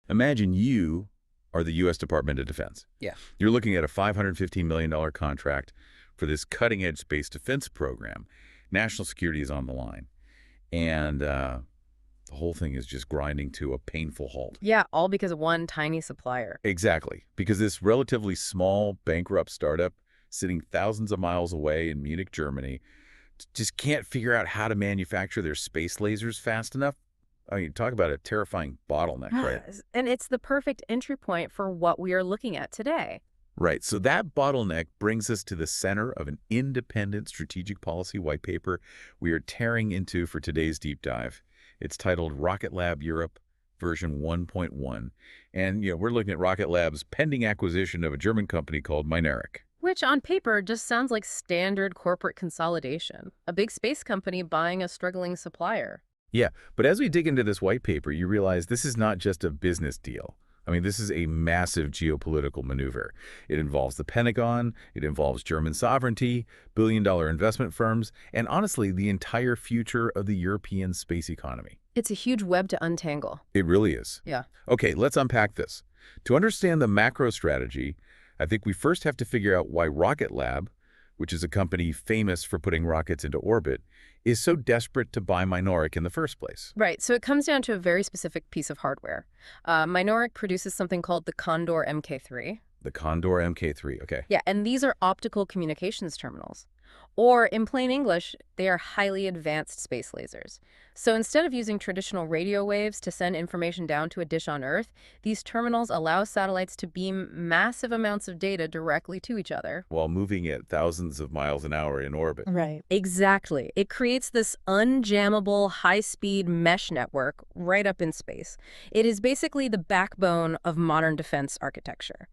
Imagine you are the U.S. Department of Defense. Yeah. You're looking at a $515 million contract for this cutting-edge space defense program. National security is on the line. And the whole thing is just grinding to a painful halt. Yeah, all because of one tiny supplier. Exactly. Because this relatively small, bankrupt startup sitting thousands of miles away in Munich, Germany, just can't figure out how to manufacture their space lasers fast enough. I mean, talk about a terrifying bottleneck, right? And it's the perfect entry point for what we are looking at today. Right. So that bottleneck brings us to the center of an independent strategic policy white paper we are tearing into for today's deep dive. It's titled Rocket Lab Europe version 1.1. And, we're looking at Rocket Lab's pending acquisition of a German company called Mynaric. Which on paper just sounds like standard corporate consolidation. A big space company buying a struggling supplier. Yeah, but as we dig into this white paper, you realize this is not just a business deal. I mean, this is a massive geopolitical maneuver. It involves the Pentagon, it involves German sovereignty, billion-dollar investment firms, and honestly, the entire future of the European space economy. It's a huge web to untangle. It really is. Yeah. Okay, let's unpack this. To understand the macro strategy, I think we first have to figure out why Rocket Lab, which is a company famous for putting rockets into orbit, is so desperate to buy Mynaric in the first place. Right, so it comes down to a very specific piece of hardware. Mynaric produces something called the Condor MK3. The Condor MK3, okay. Yeah, and these are optical communications terminals. Or, in plain English, they are highly advanced space lasers. So instead of using traditional radio waves to send information down to a dish on Earth, these terminals allow satellites to beam massive amounts of data directly to each other. While moving at thousands of miles an hour in orbit. Right. Exactly. It creates this unjammable, high-speed mesh network right up in space. It is basically the backbone of modern defense architecture.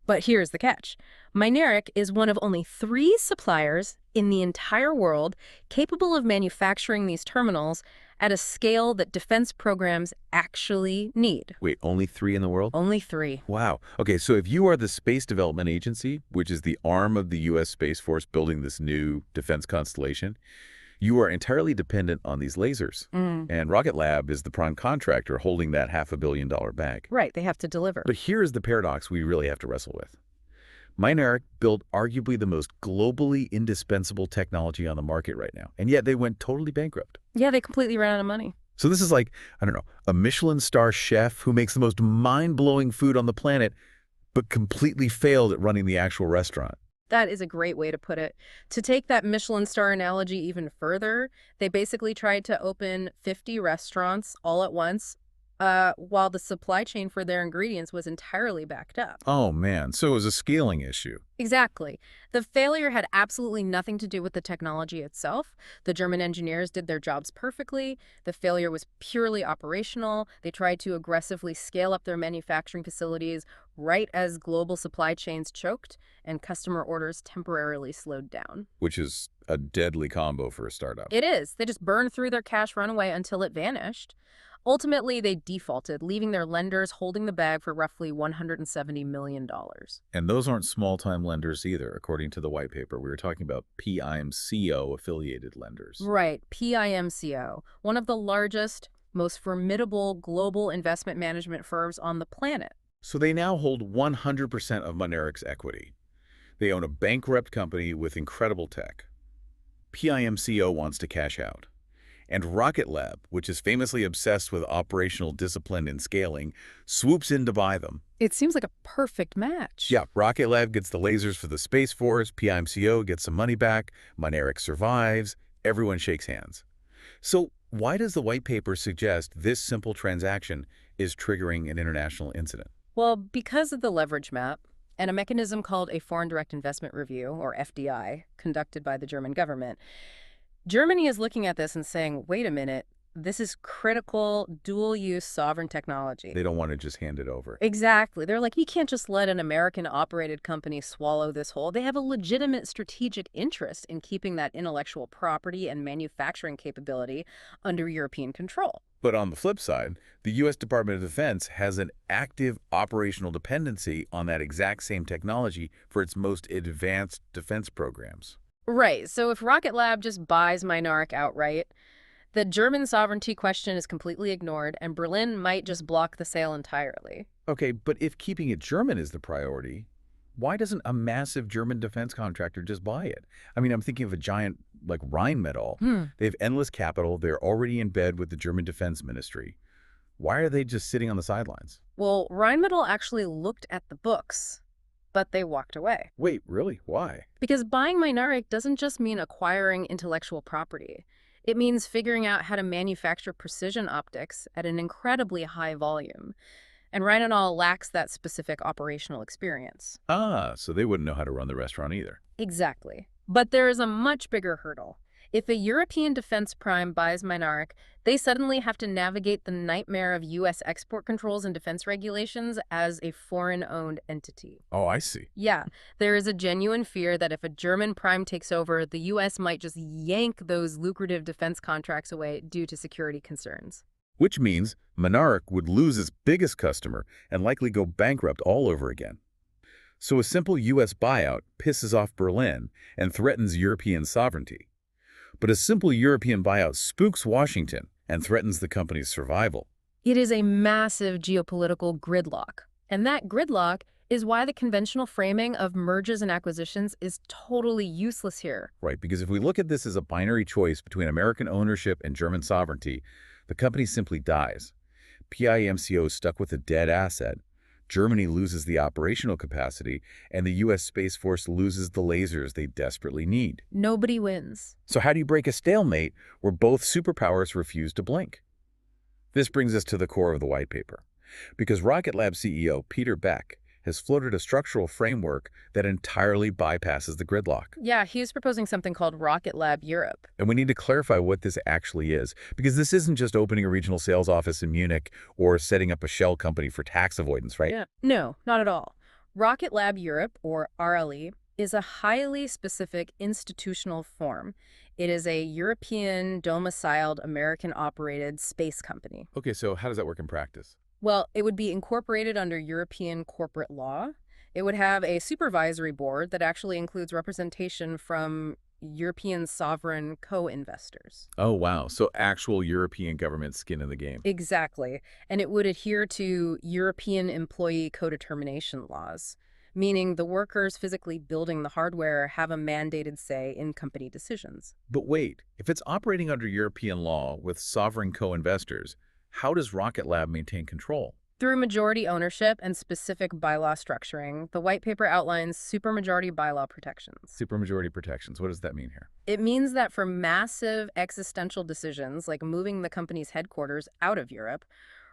But here's the catch. Mynaric is one of only 3 suppliers in the entire world capable of manufacturing these terminals at a scale that defense programs actually need. Wait, only 3 in the world? Only 3. Wow. Okay, so if you are the Space Development Agency, which is the arm of the U.S. Space Force building this new defense constellation, you are entirely dependent on these lasers. And Rocket Lab is the prime contractor holding that $500 million bag. Right, they have to deliver. But here's the paradox we really have to wrestle with. Mynaric built arguably the most globally indispensable technology on the market right now, and yet they went totally bankrupt. Yeah, they completely ran out of money. So this is like, I don't know, a Michelin star chef who makes the most mind-blowing food on the planet, but completely failed at running the actual restaurant. That is a great way to put it. To take that Michelin star analogy even further, they basically tried to open 50 restaurants all at once, while the supply chain for their ingredients was entirely backed up. Oh man, so it was a scaling issue. Exactly. The failure had absolutely nothing to do with the technology itself. The German engineers did their jobs perfectly. The failure was purely operational. They tried to aggressively scale up their manufacturing facilities right as global supply chains choked and customer orders temporarily slowed down. Which is a deadly combo for a startup. It is. They just burned through their cash runaway until it vanished. Ultimately, they defaulted, leaving their lenders holding the bag for roughly $170 million. And those aren't small-time lenders either, according to the white paper. We were talking about PIMCO-affiliated lenders. Right, PIMCO, one of the largest, most formidable global investment management firms on the planet. So they now hold 100% of Mynaric's equity. They own a bankrupt company with incredible tech. PIMCO wants to cash out. And Rocket Lab, which is famously obsessed with operational discipline and scaling, swoops in to buy them. It seems like a perfect match. Yeah, Rocket Lab gets the lasers for the Space Force, PIMCO gets some money back, Mynaric survives, everyone shakes hands. So why does the white paper suggest this simple transaction is triggering an international incident? Well, because of the leverage map and a mechanism called a Foreign Direct Investment Review, or FDI, conducted by the German government, Germany is looking at this and saying, wait a minute, this is critical dual-use sovereign technology. They don't want to just hand it over. Exactly. They're like, you can't just let an American-operated company swallow this whole. They have a legitimate strategic interest in keeping that intellectual property and manufacturing capability under European control. But on the flip side, the U.S. Department of Defense has an active operational dependency on that exact same technology for its most advanced defense programs. Right. So if Rocket Lab just buys Mynaric outright, The German sovereignty question is completely ignored, and Berlin might just block the sale entirely. Okay, but if keeping it German is the priority, why doesn't a massive German defense contractor just buy it? I mean, I'm thinking of a giant like Rheinmetall. Hmm. They have endless capital. They're already in bed with the German Defense Ministry. Why are they just sitting on the sidelines? Well, Rheinmetall actually looked at the books, but they walked away. Wait, really? Why? Because buying Mynaric doesn't just mean acquiring intellectual property. It means figuring out how to manufacture precision optics at an incredibly high volume. And Rheinmetall lacks that specific operational experience. Ah, so they wouldn't know how to run the restaurant either. Exactly. But there is a much bigger hurdle. If a European defense prime buys Mynaric, they suddenly have to navigate the nightmare of U.S. export controls and defense regulations as a foreign-owned entity. Oh, I see. Yeah, there is a genuine fear that if a German prime takes over, the U.S. might just yank those lucrative defense contracts away due to security concerns. Which means Mynaric would lose its biggest customer and likely go bankrupt all over again. So a simple U.S. buyout pisses off Berlin and threatens European sovereignty. But a simple European buyout spooks Washington and threatens the company's survival. It is a massive geopolitical gridlock. And that gridlock is why the conventional framing of mergers and acquisitions is totally useless here. Right, because if we look at this as a binary choice between American ownership and German sovereignty, the company simply dies. PIMCO is stuck with a dead asset. Germany loses the operational capacity, and the U.S. Space Force loses the lasers they desperately need. Nobody wins. So how do you break a stalemate where both superpowers refuse to blink? This brings us to the core of the white paper. Because Rocket Lab CEO Peter Beck has floated a structural framework that entirely bypasses the gridlock. Yeah, he's proposing something called Rocket Lab Europe. And we need to clarify what this actually is, because this isn't just opening a regional sales office in Munich or setting up a shell company for tax avoidance, right? Yeah. No, not at all. Rocket Lab Europe, or RLE, is a highly specific institutional form. It is a European domiciled American-operated space company. Okay, so how does that work in practice? Well, it would be incorporated under European corporate law. It would have a supervisory board that actually includes representation from European sovereign co-investors. Oh, wow. So actual European government skin in the game. Exactly. And it would adhere to European employee co-determination laws, meaning the workers physically building the hardware have a mandated say in company decisions. But wait, if it's operating under European law with sovereign co-investors, how does Rocket Lab maintain control? Through majority ownership and specific bylaw structuring, the white paper outlines supermajority bylaw protections. Supermajority protections. What does that mean here? It means that for massive existential decisions, like moving the company's headquarters out of Europe,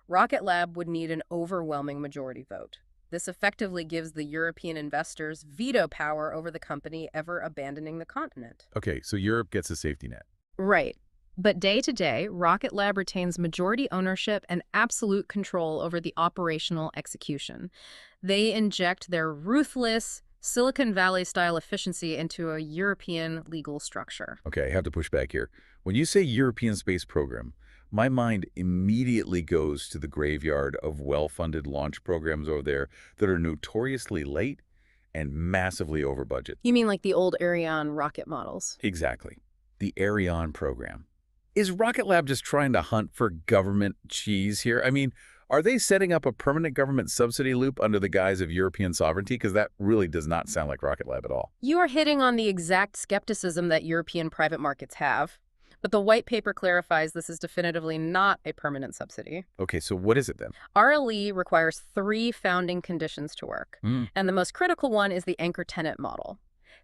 Rocket Lab would need an overwhelming majority vote. This effectively gives the European investors veto power over the company ever abandoning the continent. Okay, so Europe gets a safety net. Right. But day to day, Rocket Lab retains majority ownership and absolute control over the operational execution. They inject their ruthless Silicon Valley-style efficiency into a European legal structure. Okay, I have to push back here. When you say European space program, my mind immediately goes to the graveyard of well-funded launch programs over there that are notoriously late and massively over budget. You mean like the old Ariane rocket models? Exactly. The Ariane program. Is Rocket Lab just trying to hunt for government cheese here? I mean, are they setting up a permanent government subsidy loop under the guise of European sovereignty? Because that really does not sound like Rocket Lab at all. You are hitting on the exact skepticism that European private markets have. But the white paper clarifies this is definitively not a permanent subsidy. Okay, so what is it then? RLE requires 3 founding conditions to work. Mm. And the most critical one is the anchor tenant model.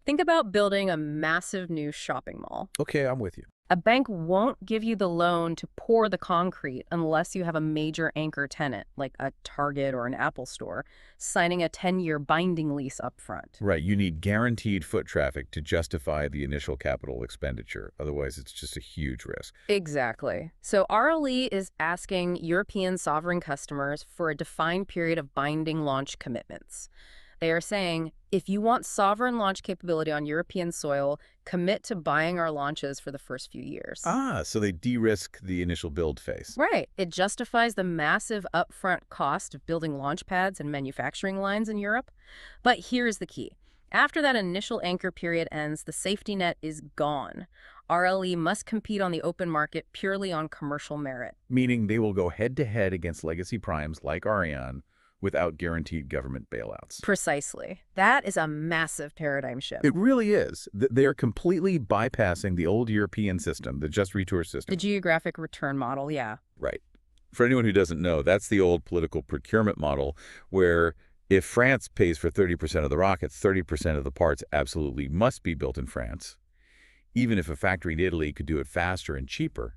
Think about building a massive new shopping mall. Okay, I'm with you. A bank won't give you the loan to pour the concrete unless you have a major anchor tenant, like a Target or an Apple store, signing a 10-year binding lease up front. Right, you need guaranteed foot traffic to justify the initial capital expenditure. Otherwise, it's just a huge risk. Exactly. So RLE is asking European sovereign customers for a defined period of binding launch commitments. They are saying, if you want sovereign launch capability on European soil, commit to buying our launches for the first few years. Ah, so they de-risk the initial build phase. Right. It justifies the massive upfront cost of building launch pads and manufacturing lines in Europe. But here's the key. After that initial anchor period ends, the safety net is gone. RLE must compete on the open market purely on commercial merit. Meaning they will go head-to-head against legacy primes like Ariane without guaranteed government bailouts. Precisely. That is a massive paradigm shift. It really is. They are completely bypassing the old European system, the just retour system. The geographic return model, yeah. Right. For anyone who doesn't know, that's the old political procurement model where if France pays for 30% of the rockets, 30% of the parts absolutely must be built in France. Even if a factory in Italy could do it faster and cheaper,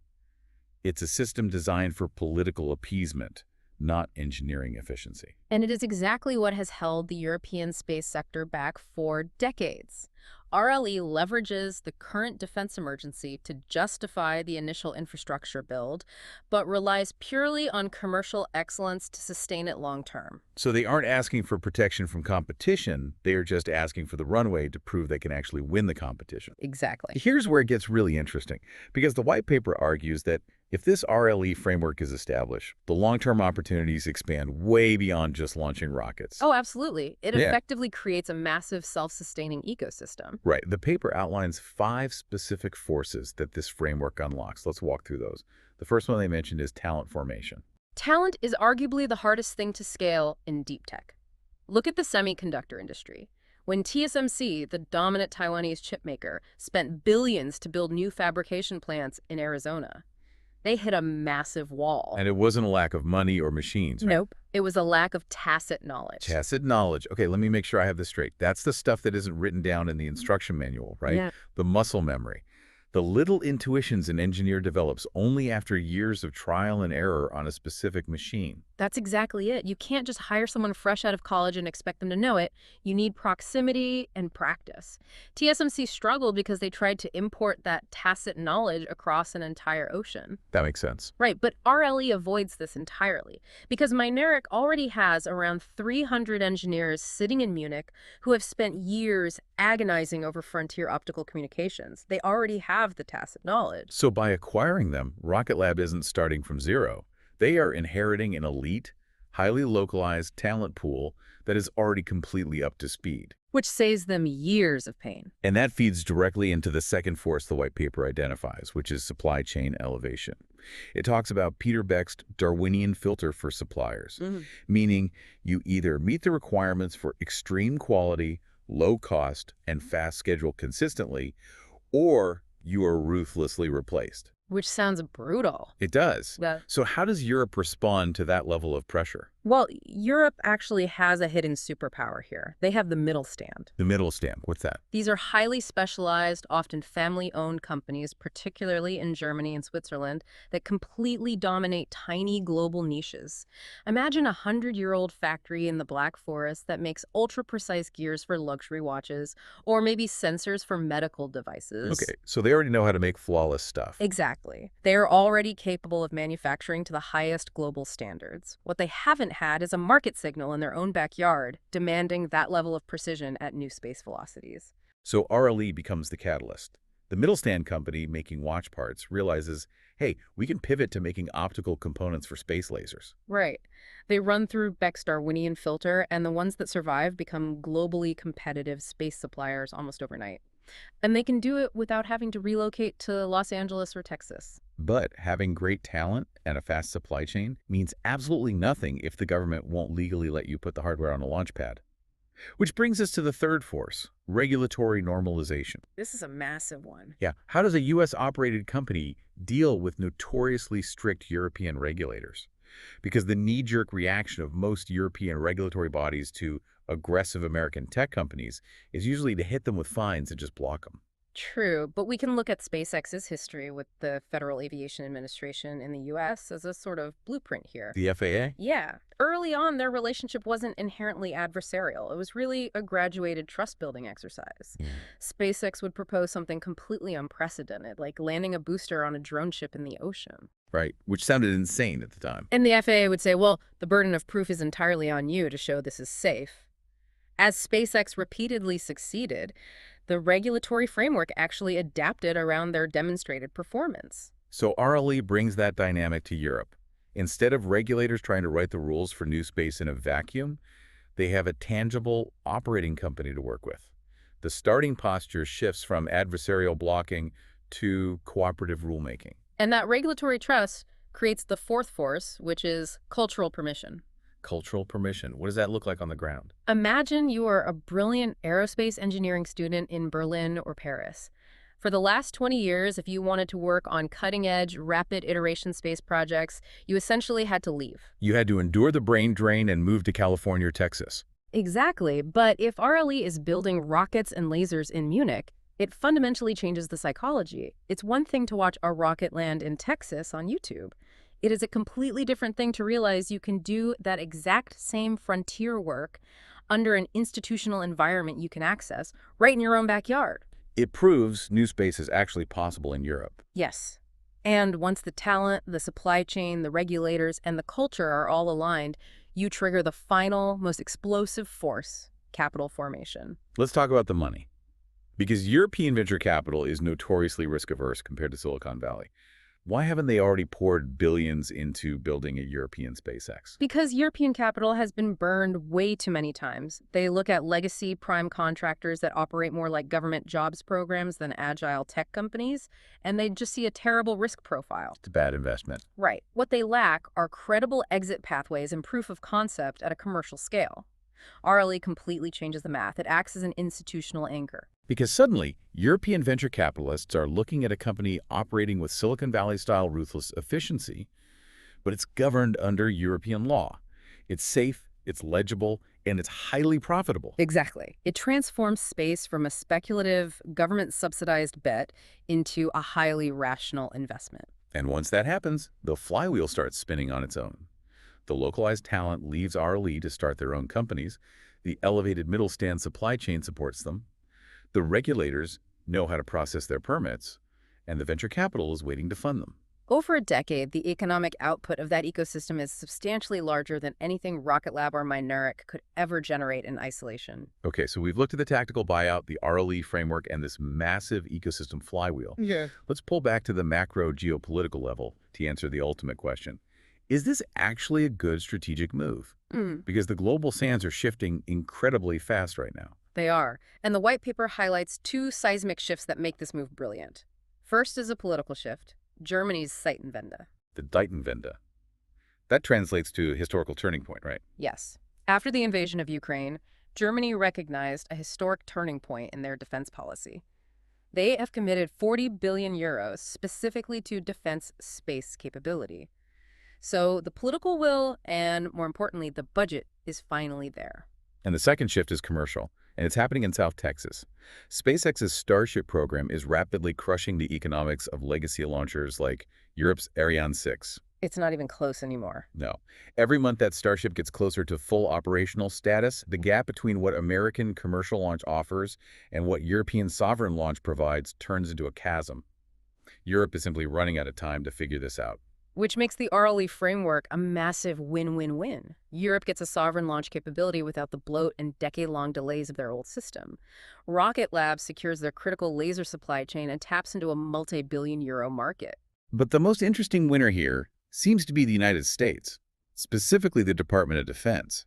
it's a system designed for political appeasement, not engineering efficiency. And it is exactly what has held the European space sector back for decades. RLE leverages the current defense emergency to justify the initial infrastructure build, but relies purely on commercial excellence to sustain it long term. So they aren't asking for protection from competition, they are just asking for the runway to prove they can actually win the competition. Exactly. Here's where it gets really interesting, because the white paper argues that if this RLE framework is established, the long-term opportunities expand way beyond just launching rockets. Oh, absolutely. It Yeah. effectively creates a massive self-sustaining ecosystem. Right. The paper outlines 5 specific forces that this framework unlocks. Let's walk through those. The first one they mentioned is talent formation. Talent is arguably the hardest thing to scale in deep tech. Look at the semiconductor industry. When TSMC, the dominant Taiwanese chipmaker, spent billions to build new fabrication plants in Arizona, they hit a massive wall. And it wasn't a lack of money or machines, right? Nope. It was a lack of tacit knowledge. Tacit knowledge. Okay, let me make sure I have this straight. That's the stuff that isn't written down in the instruction manual, right? Yeah. The muscle memory. The little intuitions an engineer develops only after years of trial and error on a specific machine. That's exactly it. You can't just hire someone fresh out of college and expect them to know it. You need proximity and practice. TSMC struggled because they tried to import that tacit knowledge across an entire ocean. That makes sense. Right, but RLE avoids this entirely because Mynaric already has around 300 engineers sitting in Munich who have spent years agonizing over frontier optical communications. They already have the tacit knowledge. So by acquiring them, Rocket Lab isn't starting from zero. They are inheriting an elite, highly localized talent pool that is already completely up to speed. Which saves them years of pain. And that feeds directly into the second force the white paper identifies, which is supply chain elevation. It talks about Peter Beck's Darwinian filter for suppliers, meaning you either meet the requirements for extreme quality, low cost, and fast schedule consistently, or you are ruthlessly replaced. Which sounds brutal. It does. Yeah. So how does Europe respond to that level of pressure? Well, Europe actually has a hidden superpower here. They have the middle stand. The middle stand, what's that? These are highly specialized, often family-owned companies, particularly in Germany and Switzerland, that completely dominate tiny global niches. Imagine a 100-year-old factory in the Black Forest that makes ultra-precise gears for luxury watches, or maybe sensors for medical devices. Okay, so they already know how to make flawless stuff. Exactly. They are already capable of manufacturing to the highest global standards. What they haven't had is a market signal in their own backyard demanding that level of precision at new space velocities. So RLE becomes the catalyst. The middle stand company making watch parts realizes, hey, we can pivot to making optical components for space lasers. Right. They run through Beck's Darwinian filter, and the ones that survive become globally competitive space suppliers almost overnight. And they can do it without having to relocate to Los Angeles or Texas. But having great talent and a fast supply chain means absolutely nothing if the government won't legally let you put the hardware on a launch pad. Which brings us to the third force, regulatory normalization. This is a massive one. Yeah, how does a U.S.-operated company deal with notoriously strict European regulators? Because the knee-jerk reaction of most European regulatory bodies to aggressive American tech companies is usually to hit them with fines and just block them. True, but we can look at SpaceX's history with the Federal Aviation Administration in the U.S. as a sort of blueprint here. The FAA? Yeah. Early on, their relationship wasn't inherently adversarial. It was really a graduated trust-building exercise. SpaceX would propose something completely unprecedented, like landing a booster on a drone ship in the ocean. Right, which sounded insane at the time. And the FAA would say, well, the burden of proof is entirely on you to show this is safe. As SpaceX repeatedly succeeded, the regulatory framework actually adapted around their demonstrated performance. So RLE brings that dynamic to Europe. Instead of regulators trying to write the rules for new space in a vacuum, they have a tangible operating company to work with. The starting posture shifts from adversarial blocking to cooperative rulemaking. And that regulatory trust creates the fourth force, which is cultural permission. Cultural permission. What does that look like on the ground? Imagine you are a brilliant aerospace engineering student in Berlin or Paris. For the last 20 years, if you wanted to work on cutting-edge, rapid iteration space projects, you essentially had to leave. You had to endure the brain drain and move to California or Texas. Exactly, but if RLE is building rockets and lasers in Munich, it fundamentally changes the psychology. It's one thing to watch a rocket land in Texas on YouTube. It is a completely different thing to realize you can do that exact same frontier work under an institutional environment you can access right in your own backyard. It proves new space is actually possible in Europe. Yes. And once the talent, the supply chain, the regulators, and the culture are all aligned, you trigger the final, most explosive force, capital formation. Let's talk about the money. Because European venture capital is notoriously risk-averse compared to Silicon Valley. Why haven't they already poured billions into building a European SpaceX? Because European capital has been burned way too many times. They look at legacy prime contractors that operate more like government jobs programs than agile tech companies, and they just see a terrible risk profile. It's a bad investment. Right. What they lack are credible exit pathways and proof of concept at a commercial scale. RLE completely changes the math. It acts as an institutional anchor. Because suddenly, European venture capitalists are looking at a company operating with Silicon Valley-style ruthless efficiency, but it's governed under European law. It's safe, it's legible, and it's highly profitable. Exactly. It transforms space from a speculative, government-subsidized bet into a highly rational investment. And once that happens, the flywheel starts spinning on its own. The localized talent leaves RLE to start their own companies. The elevated middle-stand supply chain supports them. The regulators know how to process their permits, and the venture capital is waiting to fund them. Over a decade, the economic output of that ecosystem is substantially larger than anything Rocket Lab or Mynaric could ever generate in isolation. Okay, so we've looked at the tactical buyout, the RLE framework, and this massive ecosystem flywheel. Yeah. Let's pull back to the macro geopolitical level to answer the ultimate question. Is this actually a good strategic move? Because the global sands are shifting incredibly fast right now. They are. And the white paper highlights two seismic shifts that make this move brilliant. First is a political shift, Germany's Zeitenwende. The Zeitenwende. That translates to a historical turning point, right? Yes. After the invasion of Ukraine, Germany recognized a historic turning point in their defense policy. They have committed 40 billion euros specifically to defense space capability. So the political will and, more importantly, the budget is finally there. And the second shift is commercial, and it's happening in South Texas. SpaceX's Starship program is rapidly crushing the economics of legacy launchers like Europe's Ariane 6. It's not even close anymore. No. Every month that Starship gets closer to full operational status, the gap between what American commercial launch offers and what European sovereign launch provides turns into a chasm. Europe is simply running out of time to figure this out. Which makes the RLE framework a massive win-win-win. Europe gets a sovereign launch capability without the bloat and decade-long delays of their old system. Rocket Lab secures their critical laser supply chain and taps into a multi-billion-euro market. But the most interesting winner here seems to be the United States, specifically the Department of Defense.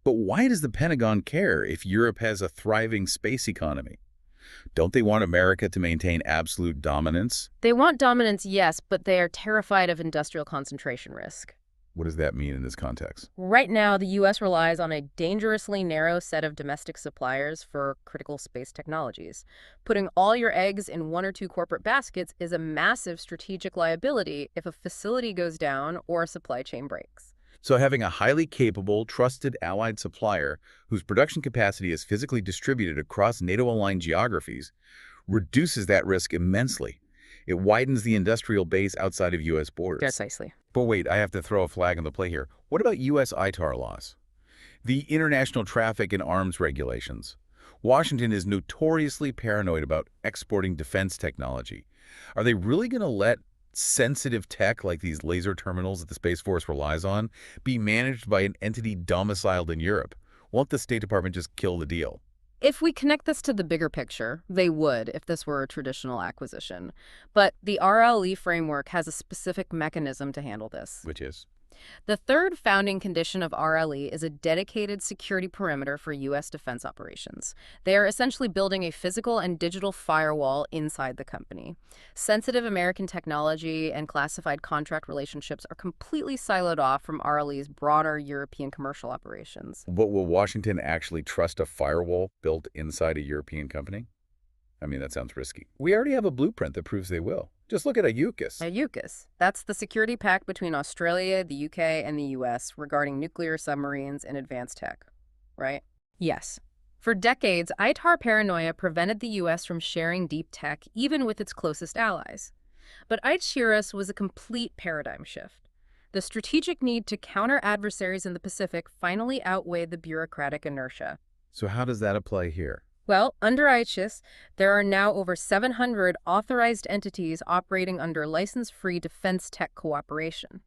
But why does the Pentagon care if Europe has a thriving space economy? Don't they want America to maintain absolute dominance? They want dominance, yes, but they are terrified of industrial concentration risk. What does that mean in this context? Right now, the U.S. relies on a dangerously narrow set of domestic suppliers for critical space technologies. Putting all your eggs in one or two corporate baskets is a massive strategic liability if a facility goes down or a supply chain breaks. So having a highly capable, trusted allied supplier whose production capacity is physically distributed across NATO-aligned geographies reduces that risk immensely. It widens the industrial base outside of U.S. borders. Precisely. But wait, I have to throw a flag on the play here. What about U.S. ITAR laws? The International Traffic in Arms Regulations. Washington is notoriously paranoid about exporting defense technology. Are they really going to let sensitive tech like these laser terminals that the Space Force relies on be managed by an entity domiciled in Europe? Won't the State Department just kill the deal? If we connect this to the bigger picture, they would if this were a traditional acquisition. But the RLE framework has a specific mechanism to handle this. Which is? The third founding condition of RLE is a dedicated security perimeter for U.S. defense operations. They are essentially building a physical and digital firewall inside the company. Sensitive American technology and classified contract relationships are completely siloed off from RLE's broader European commercial operations. But will Washington actually trust a firewall built inside a European company? I mean, that sounds risky. We already have a blueprint that proves they will. Just look at AUKUS. AUKUS. That's the security pact between Australia, the UK, and the US regarding nuclear submarines and advanced tech, right? Yes. For decades, ITAR paranoia prevented the US from sharing deep tech even with its closest allies. But ITSHIRUS was a complete paradigm shift. The strategic need to counter adversaries in the Pacific finally outweighed the bureaucratic inertia. So how does that apply here? Well, under ITSHIS, there are now over 700 authorized entities operating under license-free defense tech cooperation.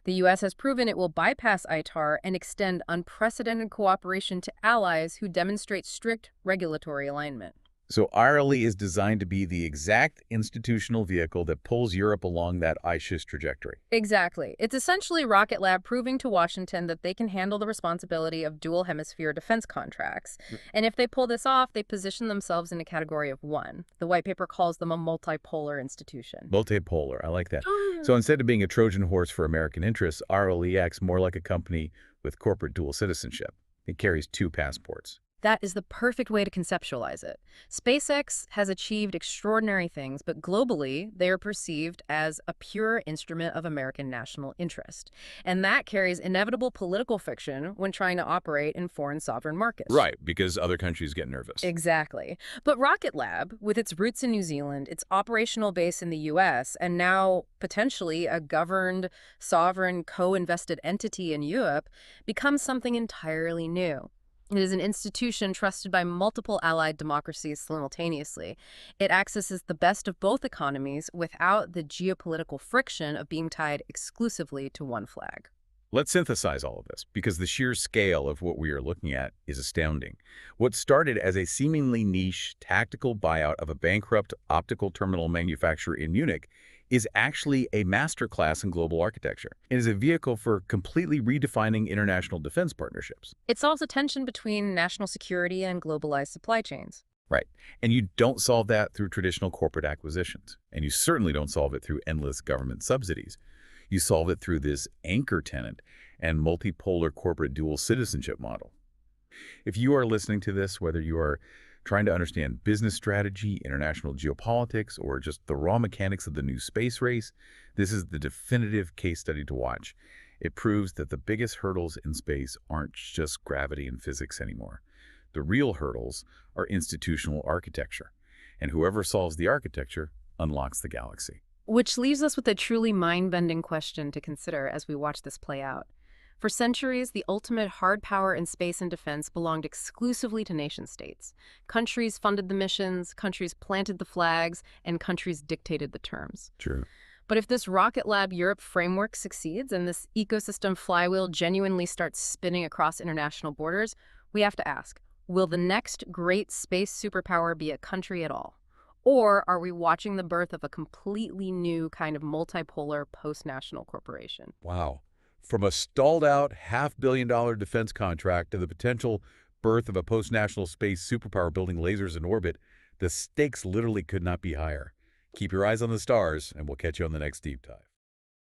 The U.S. has proven it will bypass ITAR and extend unprecedented cooperation to allies who demonstrate strict regulatory alignment. So IRLE is designed to be the exact institutional vehicle that pulls Europe along that ISHIS trajectory. Exactly. It's essentially Rocket Lab proving to Washington that they can handle the responsibility of dual hemisphere defense contracts. And if they pull this off, they position themselves in a category of one. The white paper calls them a multipolar institution. Multipolar, I like that. So instead of being a Trojan horse for American interests, IRLE acts more like a company with corporate dual citizenship. It carries two passports. That is the perfect way to conceptualize it. SpaceX has achieved extraordinary things, but globally, they are perceived as a pure instrument of American national interest. And that carries inevitable political friction when trying to operate in foreign sovereign markets. Right, because other countries get nervous. Exactly. But Rocket Lab, with its roots in New Zealand, its operational base in the U.S., and now potentially a governed, sovereign, co-invested entity in Europe, becomes something entirely new. It is an institution trusted by multiple allied democracies simultaneously. It accesses the best of both economies without the geopolitical friction of being tied exclusively to one flag. Let's synthesize all of this, because the sheer scale of what we are looking at is astounding. What started as a seemingly niche tactical buyout of a bankrupt optical terminal manufacturer in Munich is actually a masterclass in global architecture. It is a vehicle for completely redefining international defense partnerships. It solves a tension between national security and globalized supply chains. Right. And you don't solve that through traditional corporate acquisitions. And you certainly don't solve it through endless government subsidies. You solve it through this anchor tenant and multipolar corporate dual citizenship model. If you are listening to this, whether you are trying to understand business strategy, international geopolitics, or just the raw mechanics of the new space race, this is the definitive case study to watch. It proves that the biggest hurdles in space aren't just gravity and physics anymore. The real hurdles are institutional architecture, and whoever solves the architecture unlocks the galaxy. Which leaves us with a truly mind-bending question to consider as we watch this play out. For centuries, the ultimate hard power in space and defense belonged exclusively to nation-states. Countries funded the missions, countries planted the flags, and countries dictated the terms. True. But if this Rocket Lab Europe framework succeeds and this ecosystem flywheel genuinely starts spinning across international borders, we have to ask, will the next great space superpower be a country at all? Or are we watching the birth of a completely new kind of multipolar post-national corporation? Wow. From a stalled-out $500 million defense contract to the potential birth of a post-national space superpower building lasers in orbit, the stakes literally could not be higher. Keep your eyes on the stars, and we'll catch you on the next Deep Dive.